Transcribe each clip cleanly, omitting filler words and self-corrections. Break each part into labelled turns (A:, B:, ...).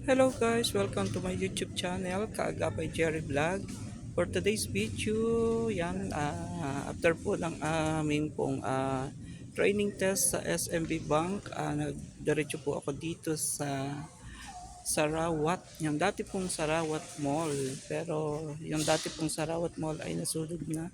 A: Hello guys, welcome to my YouTube channel, Kaagapay Jerry Vlog. For today's video, after po ng aming pong training test sa SMB Bank, nagdiretso po ako dito sa Sarawat, yung dati pong Sarawat Mall. Pero yung dati pong Sarawat Mall ay nasulog na,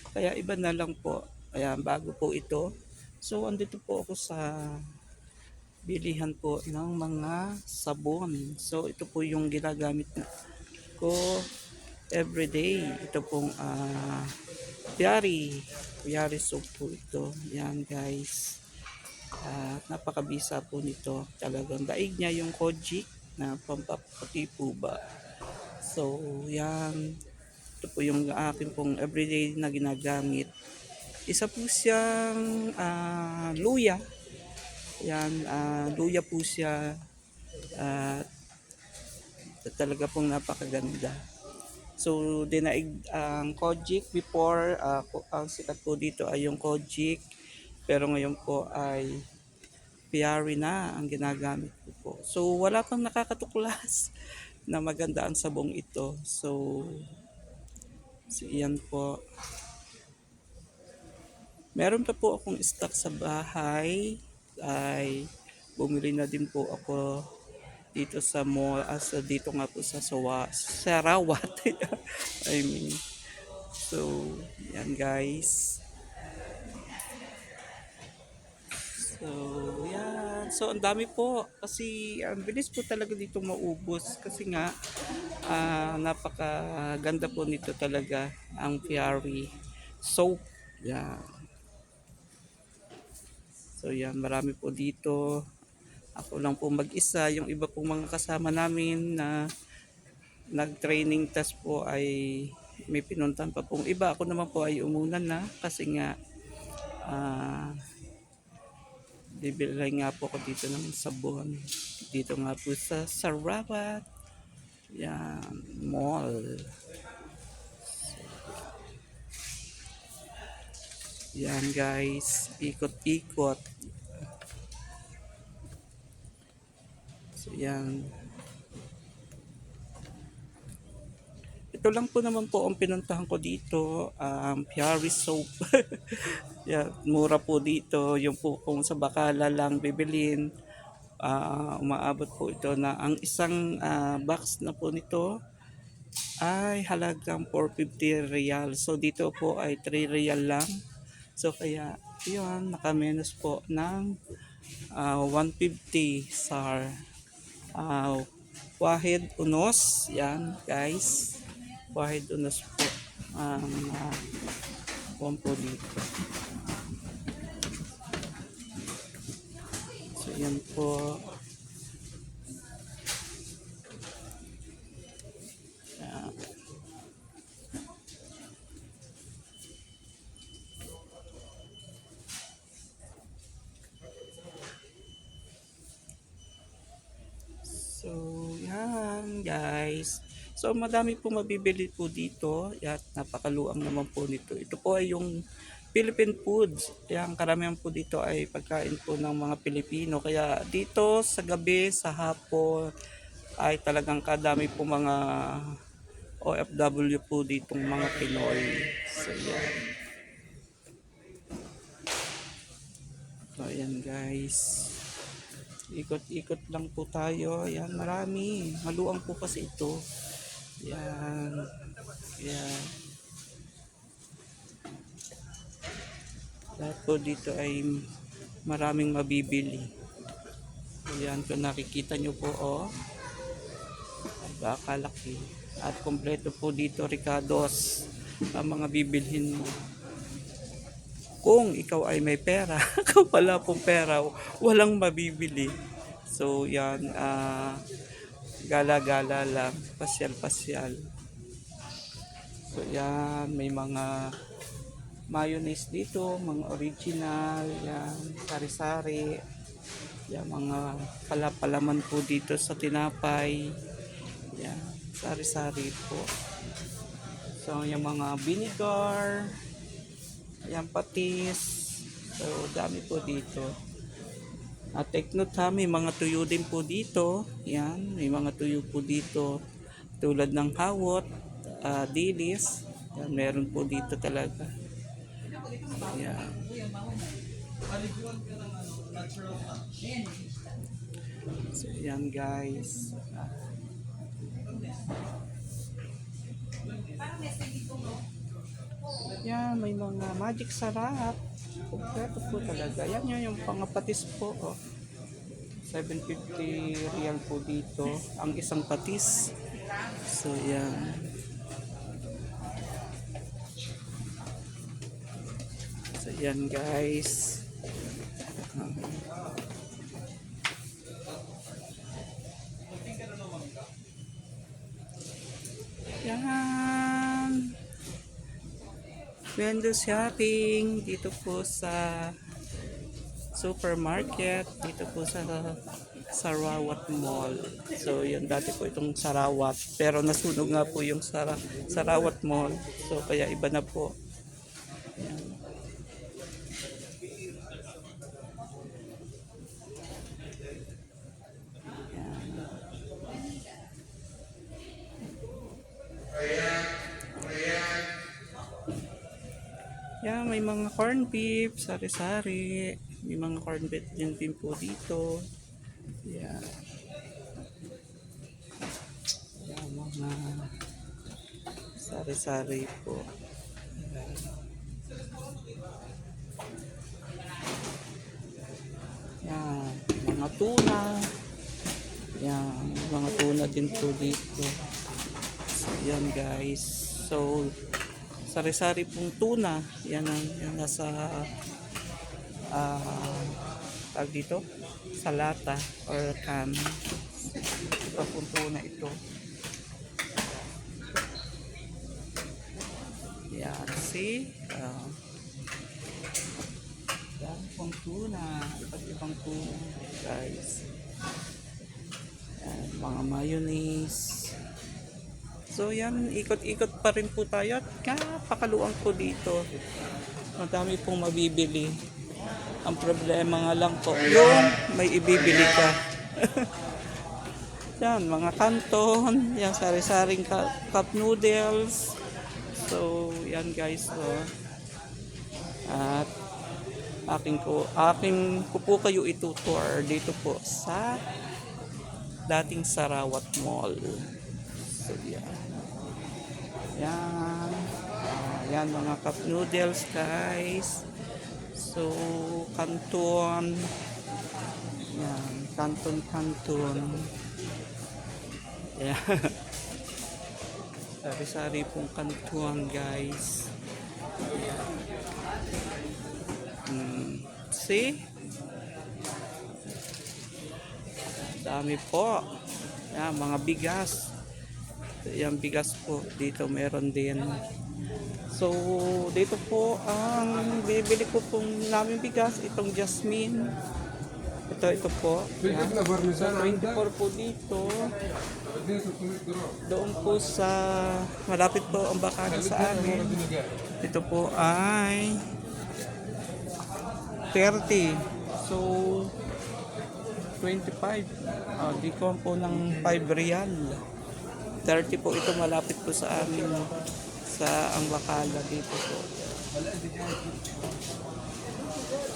A: kaya iba na lang po. Kaya bago po ito. So andito po ako sa bilihan po ng mga sabon. So ito po yung ginagamit ko everyday. Ito pong Yari soap po ito. Yan guys. Napakabisa po nito. Talagang daig niya yung Kojic na pampaputi po ba. So yan. Ito po yung akin pong everyday na ginagamit. Isa po siyang luya. Yan, luya po siya. At talaga pong napakaganda. So, dinaig ang Kojic before, ang sikat po dito ay yung Kojic. Pero ngayon po ay Piari na ang ginagamit ko po. So, wala pang nakakatuklas na maganda ang sabong ito. So iyan po. Meron pa po akong stock sa bahay. Ay bumili na din po ako dito sa mall, dito nga po sa Sarawat. I mean, so yan guys. So yan, so ang dami po kasi ang bilis po talaga dito maubos kasi nga napakaganda po nito talaga ang Fiari soap. Yan. So yan, marami po dito. Ako lang po mag-isa, yung iba pong mga kasama namin na nag-training test po ay may pinuntan pa pong iba. Ako naman po ay umunan na kasi nga bibili nga po ako dito ng sabon. Dito nga po sa Sarawat. Yan, mall. Yan guys, ikot-ikot. So yan. Ito lang po naman po ang pinuntahan ko dito, Piari Soap. Yan, mura po dito. Yung po kung sa Bacala lang bibilin, umaabot po ito na ang isang box na po nito ay halagang 450 real. So dito po ay 3 real lang. So kaya yun, nakamenos po ng 150 SAR. Wahid Unos, yan guys. Wahid Unos po ang po dito. So yan po. Yan. So yan guys. So madami po mabibili po dito. At napakaluang naman po nito. Ito po ay yung Philippine foods. Yang karamihan po dito ay pagkain po ng mga Pilipino. Kaya dito sa gabi, sa hapon, ay talagang kadami po mga OFW po ditong mga Pinoy. So yan. So yan guys. Ikot-ikot lang po tayo. Yan, marami. Maluang po kasi ito. Yan. Yan. Lahat po dito ay maraming mabibili. Yan, kung nakikita nyo po, oh. Napakalaki. At kompleto po dito, Ricardos, ang mga bibilhin mo. Kung ikaw ay may pera, kung wala pong pera, walang mabibili. So yan, gala-gala lang, pasyal-pasyal. So yan, may mga mayonnaise dito, mga original, yan, sari-sari. Yan, mga palapalaman po dito sa tinapay. Yan, sari-sari po. So yung mga vinegar, yan patis. So dami po dito. At take note ha, may mga tuyo din po dito. Yan, may mga tuyo po dito. Tulad ng hawot, dilis. Yan, meron po dito talaga. Yan. So, yan guys. Yan, may mga magic sarap. Kompleto po talaga. Yan yun yung pangapatis po. Oh. 750 real po dito. Ang isang patis. So, yan. So, yan guys. Yan. Window shopping dito po sa supermarket, dito po sa Sarawat Mall. So yun, dati po itong Sarawat, pero nasunog nga po yung Sarawat Mall. So kaya iba na po. Yan. Yeah, may mga corn beef, sari-sari. May mga corn beef din po dito. Yeah. Yeah, mga sari-sari po. Yeah, mga tuna. Yeah, mga tuna din po dito. So, yan guys. So, sari-sari pong tuna. Yan ang yan nasa tag dito sa lata or can. Ito pong tuna ito. Yan, see? Yan pong tuna. Iba't ibang tuna, guys. Yan, mga mayonnaise. So yan, ikot-ikot pa rin po tayo at kapakaluan po dito. Madami pong mabibili. Ang problema nga lang po, yung may ibibili ka. Yan, mga kanton, yan sari-saring cup noodles. So yan guys, so. At akin ko po kayo itutour dito po sa dating Sarawat Mall. So yan. Yan. Yan mga cup noodles guys. So kanton. Yan. Kanton. Yan. Sari-sari pong kanton guys. See? Dami po. Yan, mga bigas. Yan, bigas po. Dito meron din. So, dito po ang bibili ko pong namin bigas. Itong Jasmine. Ito po. Yan. So, 24 po dito. Doon po sa malapit po ang bakada sa amin. Ito po ay 30. So, 25. Di ko po ng 5 real. 30 po ito, malapit po sa amin sa ang bakala dito po.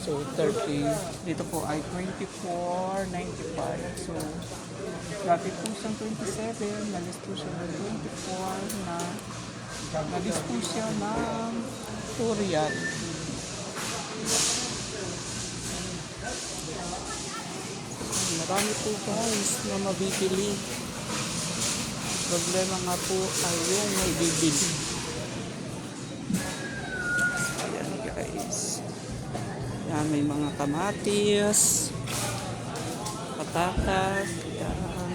A: So 30 dito po ay 24.95. So dati po siyang 27, nalis po siya ng 24 na nalis po siya ng 2 real. Marami po guys na mabibili. Problema nga po ay yung may bibili. Ayan guys. Yan, may mga kamatis, patatas, yan,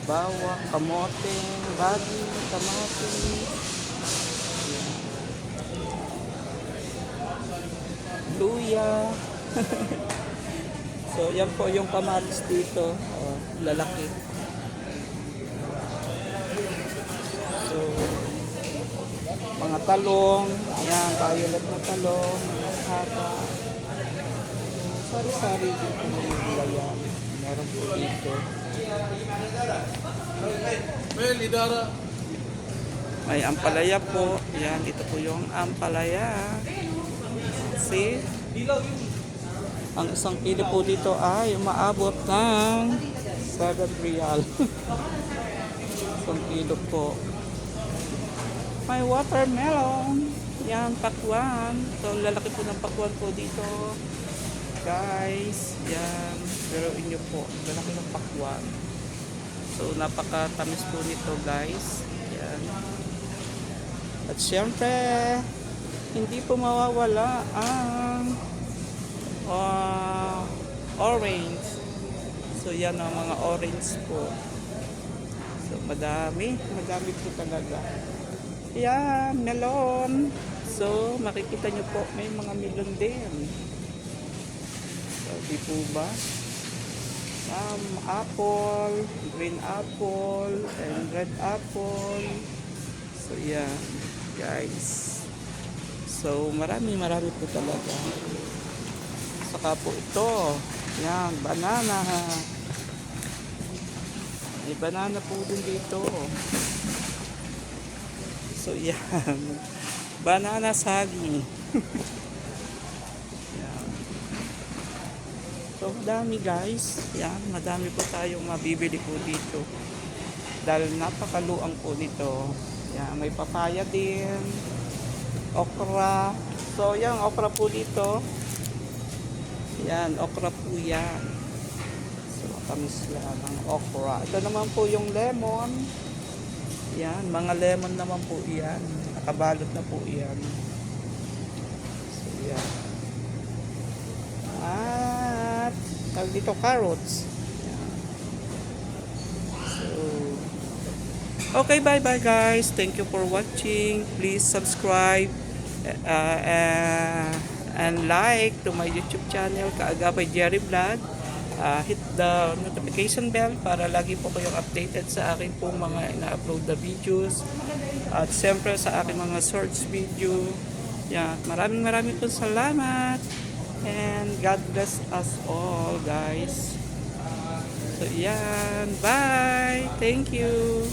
A: bawang, kamote, bagi, kamatis. Yan. Luya. So, yan po yung kamatis dito. Lalaki. So, mga talong. Ayan, violet na talong. Haba. sari-sari dito ng gulayan. Meron po dito. May ampalaya po. Yan, ito po yung ampalaya. See? Ang isang kilo po dito ay umaabot ng 7 real. Isang kilo po. May watermelon. Yan, pakwan. So, lalaki po ng pakwan po dito. Guys, yan. Pero inyo po, lalaki ng pakwan. So, napakatamis po nito, guys. Yan. At syempre, hindi po mawawala ang orange. So, yan ang mga orange po. So, madami po talaga. Yan, melon. So, makikita nyo po, may mga melon din. So, di po ba? Apple, green apple, and red apple. So, yan, guys. So, marami po talaga. Saka po ito. Yan, banana. May banana po din dito. So, yan. Banana saging. Yan. So, madami guys. Yan, madami po tayong mabibili po dito. Dahil napakaluang po nito. Yan, may papaya din. Okra. So, yan, okra po dito. Yan, okra po yan. So, tamis lang ang okra. Ito naman po yung lemon. Yan, mga lemon naman po yan. Nakabalot na po yan. So, yan. At, tawag dito carrots. Yan. So, okay, bye-bye guys. Thank you for watching. Please subscribe and like to my YouTube channel, Kaagapay Jerry Vlog. Hit the notification bell para lagi po kayong updated sa akin pong mga ina-upload na videos at siyempre sa aking mga shorts video. Yan, maraming po salamat and God bless us all guys. So yan, bye, thank you.